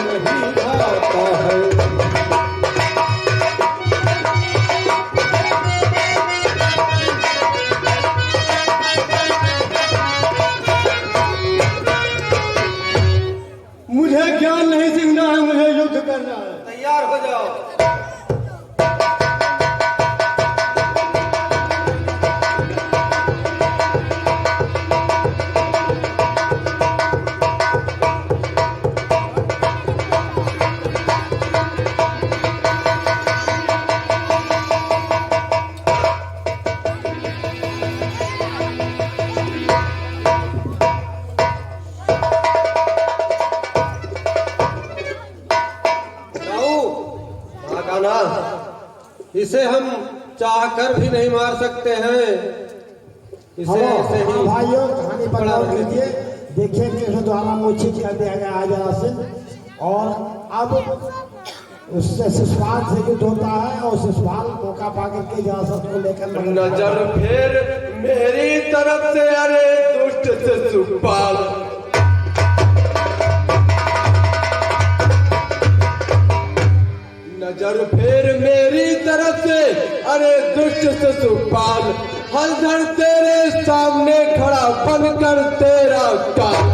नहीं भाता है। मुझे ज्ञान नहीं सीखना है, मुझे युद्ध करना है। तैयार हो जाओ। इसे हम चाह कर भी नहीं मार सकते हैं। इसे ऐसे ही भाइयों कहानी बदलाव कीजिए। देखिए कृष्ण द्वारा मूर्छित कर दिया गया जरासंध और अब उससे शिशुपाल से युद्ध होता है और शिशुपाल मौका पा करके जरासंध को लेकर नजर फेर मेरी तरफ से, अरे दुष्ट शिशुपाल। नजर फेर मेरी तरफ से, अरे दुष्ट शिशुपाल। हलधर तेरे सामने खड़ा बनकर तेरा काल।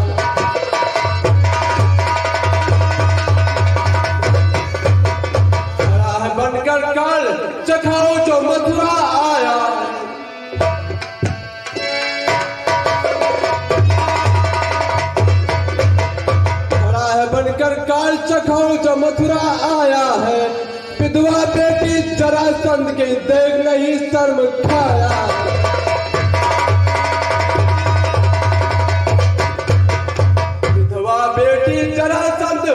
खड़ा है बनकर काल, चखाओ जो मथुरा आया। खड़ा है बनकर काल, चखाओ जो मथुरा आया है। विधवा बेटी जरासंध के देख नहीं शर्म खाया। विधवा बेटी जरासंध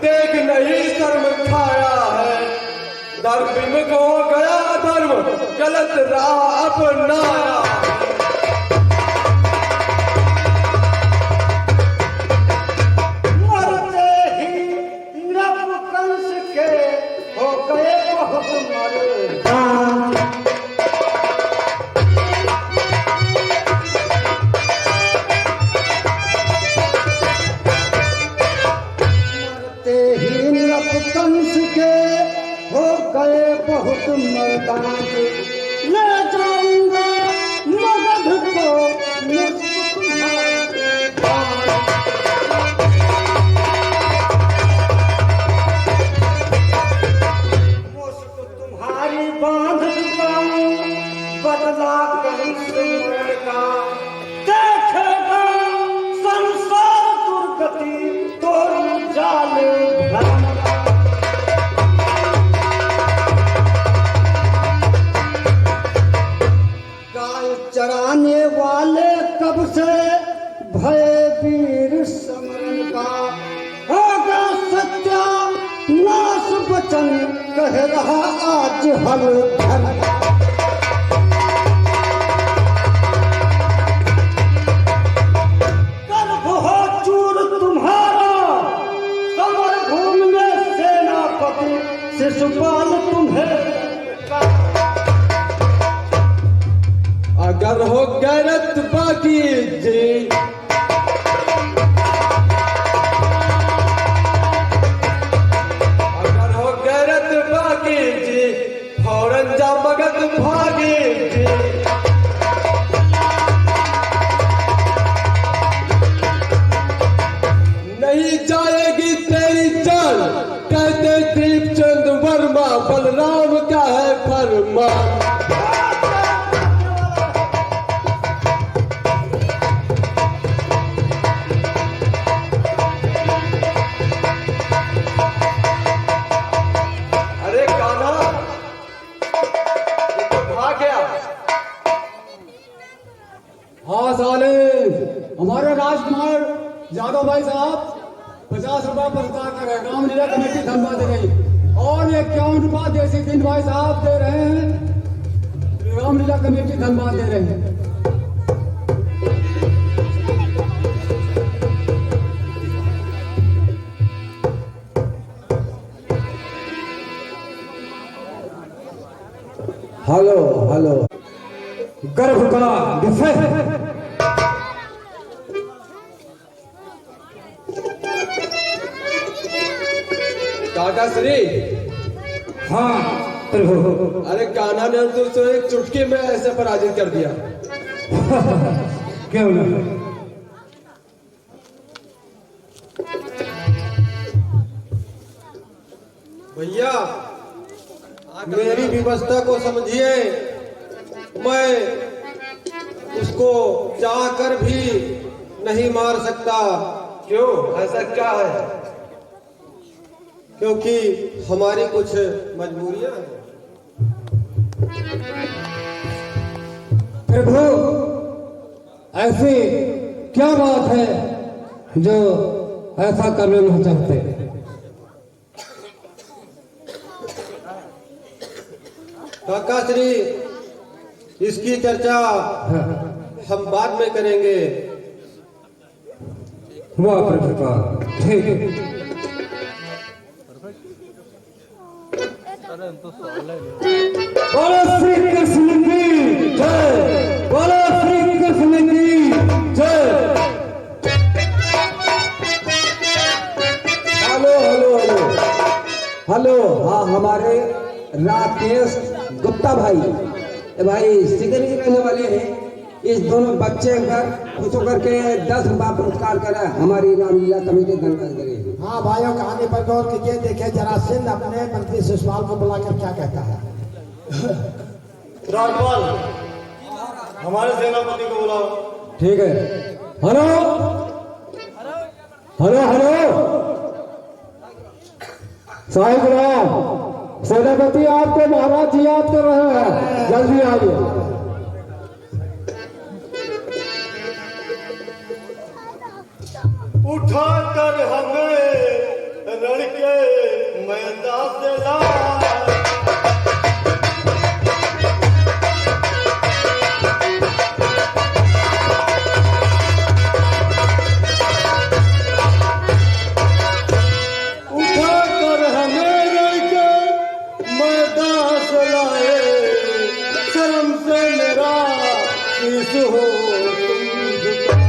देख नहीं शर्म खाया है। धर्म विमुख हो गया धर्म, गलत राह अपनाया। मरते ही नपुंसक के हो गए बहुत मर्दान। मरते ही नपुंसक के हो गए बहुत मर्दान। ले जाऊंगा मगध को मुझको तुम्हारे पास। मुझको तुम्हारी बांध चुकाऊं, बदला कंस मरण का। देखेगा संसार दुर्गति, तोड़ जाल भ्रम का। गाय चराने वाले कब से भय वीर समरण का। होगा सत्या नाश वचन, कह रहा आज हलधर। गर्भ हो चूर तुम्हारा, समर भूमि में सेनापति शिशुपाल तुम्हें। अगर हो गैरत बाकी जी, अगर हो गैरत बाकी जी, फौरन जा मगध भागी जी। नहीं जाएगी तेरी जान, कहते दीपचंद वर्मा। बलराम का है फरमान। अरे कान्हा, ये तो भाग गया। हाँ साले, हमारे राजकुमार यादव भाई साहब 50 रुपया पुरस्कार कर रहे हैं। रामलीला कमेटी धनबाद दे रही और 51 रुपया देसी दिन भाई साहब दे रहे हैं। रामलीला कमेटी धनबाद दे रहे हैं। Hello hello. गर्भ का विषय काका श्री। हाँ प्रभु। अरे कान्हा ने तो एक चुटकी में ऐसे पराजित कर दिया। क्यों नहीं? भैया मेरी व्यवस्था को समझिए, मैं उसको चाह कर भी नहीं मार सकता। क्यों, ऐसा क्या है? क्योंकि हमारी कुछ मजबूरियां हैं। प्रभु ऐसी क्या बात है जो ऐसा करना नहीं चाहते? काका श्री, इसकी चर्चा हम बाद में करेंगे। वाह प्रभु, ठीक है। बोलो श्री कृष्ण की जय, बोलो श्री कृष्ण की जय। Hello hello hello hello. हाँ, हमारे राकेश गुप्ता भाई, भाई सिगरी रहने वाले हैं। इस दोनों बच्चे घर खुश होकर के 10 रुपया पुरस्कार करें हमारी रामलीला कमेटी धन्यवाद करेगी। हाँ भाइयों, कहानी पर गौर कीजिए। देखे जरासंध अपने मंत्री शिशुपाल को बुलाकर क्या कहता है। राजपाल, हमारे सेनापति को बुलाओ। ठीक है। Hello hello hello Sahib Ram, सेनापति आपको महाराज जी याद कर रहे हैं, जल्दी आइए। उठाकर हमें रण के मैदान से लाए, उठाकर हमें रण के मैदान से लाए, शर्म से मेरा शीश हो तुम झुकाए।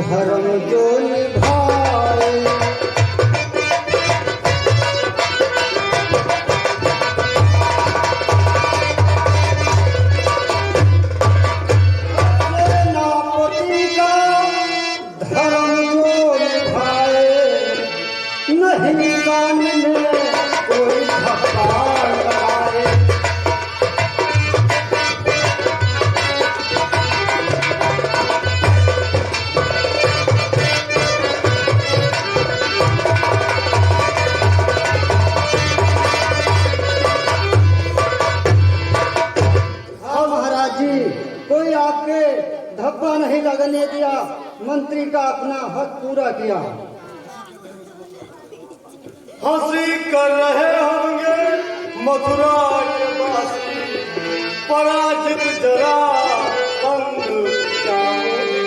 धर्म जो निभाए, सेनापति का धर्म जो निभाए, नहीं कान में कोई धक्का लगाए। कोई आपके धब्बा नहीं लगने दिया, मंत्री का अपना हक पूरा किया। हंसी कर रहे होंगे मथुरा के वासी, पराजित जरा संग क्या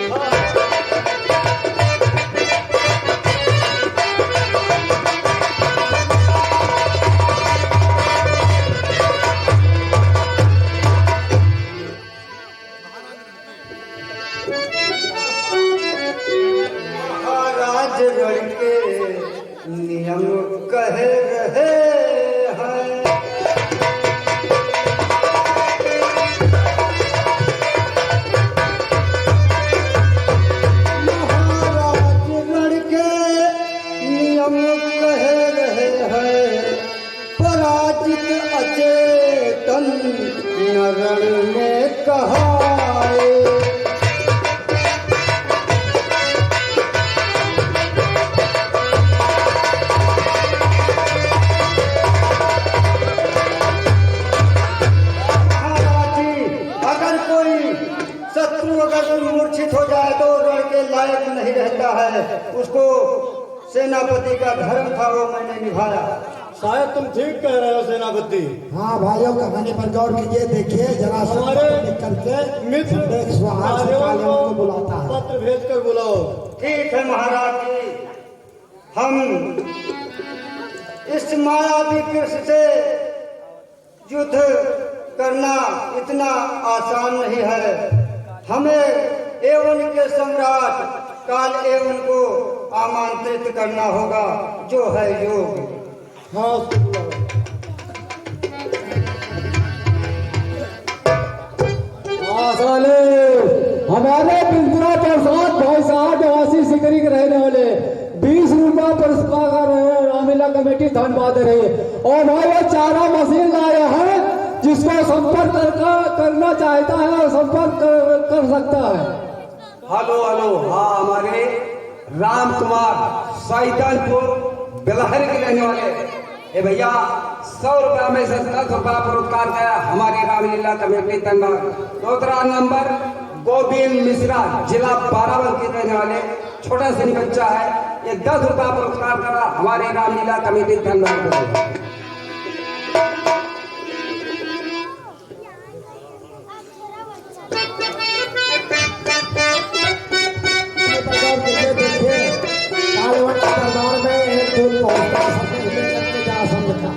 था। महाराज रण के नियम कह रहे हैं, महाराज रण के नियम कह रहे हैं, पराजित अचेतन न रण में कहाए। अगर मूर्छित हो जाए तो रण के लायक नहीं रहता है। उसको सेनापति का धर्म था, वो मैंने निभाया। शायद तुम ठीक कह रहे हो सेनापति। हाँ भाइयों, कहानी पर गौर कीजिए, देखिए जरा हमारे करके मित्र को बुलाता है। पत्र भेज कर बुलाओ। ठीक है महाराज जी, हम इस मायावी कृष्ण से युद्ध करना इतना आसान नहीं है। हमें एवन के सम्राट काल एवन को आमंत्रित करना होगा, जो है योग। हाँ साले हमारे बिंद्रा प्रसाद भाई साहब नवासी सिकरी के रहने वाले 20 रुपया पुरस्कार कर रहे हैं। रामलीला कमेटी धन्यवाद दे रही है। और भाई वो चारा मशीन लाया है, जिसको संपर्क करना चाहता है और संपर्क कर सकता है। हेलो हेलो, हाँ हमारे राम कुमार सैदलपुर बेलहर के रहने वाले। ए भैया 100 रुपया में से 10 रुपया पुरस्कार दिया हमारी रामलीला कमेटी धन्यवाद। दूसरा नंबर गोविंद मिश्रा, जिला बाराबंकी के रहने वाले, छोटा सा बच्चा है, ये 10 रुपया पुरस्कार करा हमारी रामलीला कमेटी धन्यवाद। दरबार में एक फूल पहुंचता जा सकता।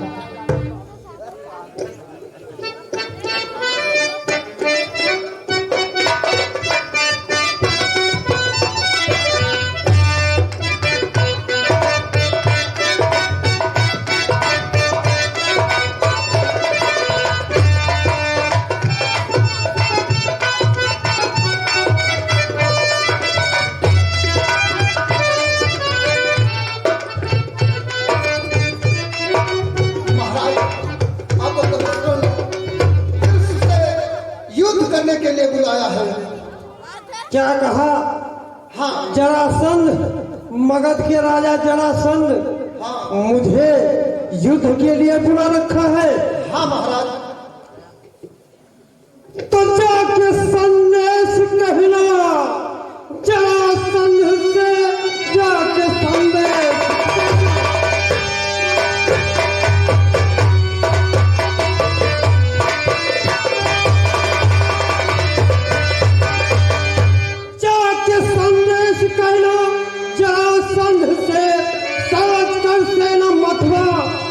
के लिए बुलाया है। क्या कहा? हाँ, जरासंध, मगध के राजा जरासंध हाँ, मुझे युद्ध के लिए बुला रखा है। हाँ महाराज। तो जाके संदेश कहना जरासंध से, जाके संदेश।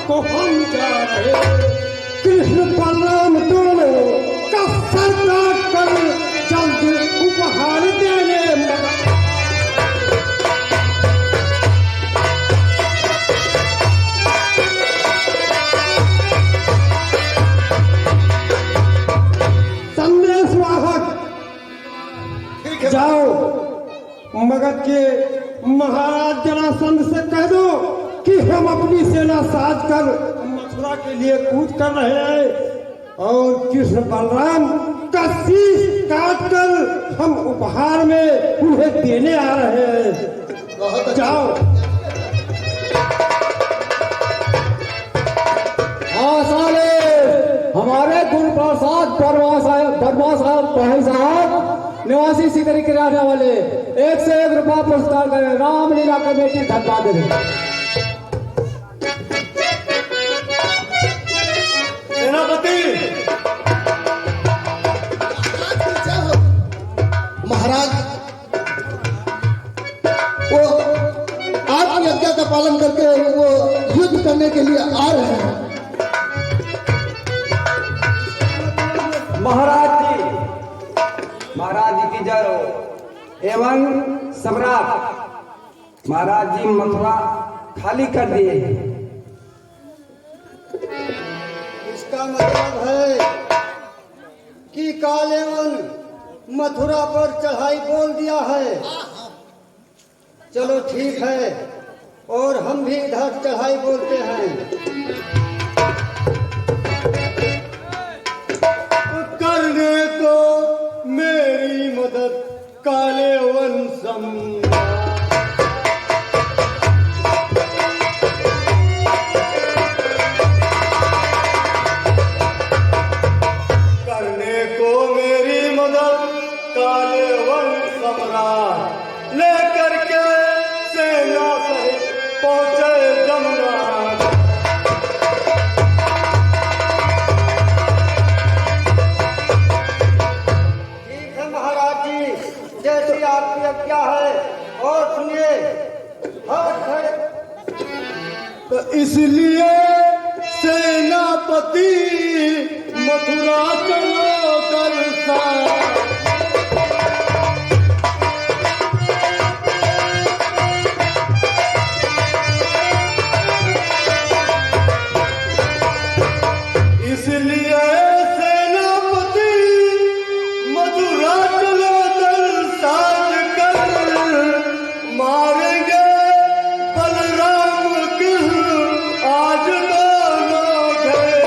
को हम जा रहे कृष्ण बलराम दोनों का सर काट कर जल्द उपहार देने। संदेश वाहक जाओ, मगध के महाराज जरासंध से कह दो कि हम अपनी सेना साज कर मथुरा के लिए कूच कर रहे हैं और कृष्ण बलराम का शीश काट कर हम उपहार में उन्हें देने आ रहे हैं। जाओ। हाँ साले, हमारे गुरु प्रसाद बर्मा साहब भाई साहब निवासी सिकरी के रहने वाले 1 से 1 रुपया पुरस्कार करें। रामलीला कमेटी धन्यवाद दे। महाराज, वो आपकी आज्ञा का पालन करके वो युद्ध करने के लिए आ रहे हैं। महाराज जी की जय हो। एवं सम्राट महाराज जी मथुरा खाली कर दिए। इसका मतलब है कि कालेवन मथुरा पर चढ़ाई बोल दिया है। चलो ठीक है, और हम भी इधर चढ़ाई बोलते हैं। करने को मेरी मदद कालेवन सम्राट। कालेवन सम्राट लेकर के सेना सहित पहुंचे जमुना। तो इसलिए सेनापति मथुरा चलो दरसा। इसलिए सेनापति मथुरा चलो दरसाज कर मारेंगे बलराम कृष्ण आज दोनों गए।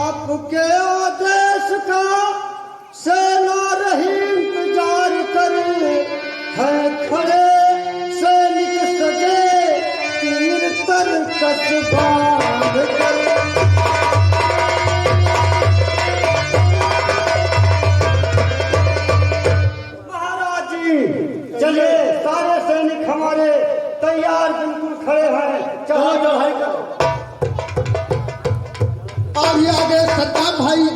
आपके आदेश का सेना रही इंतजार करे, है खड़े सैनिक सजे तीर तर कस बांध कर। महाराज जी चलिए, सारे सैनिक हमारे तैयार बिल्कुल खड़े हैं, चलो चढ़ाई करो। और ये आगे सद्दाम भाई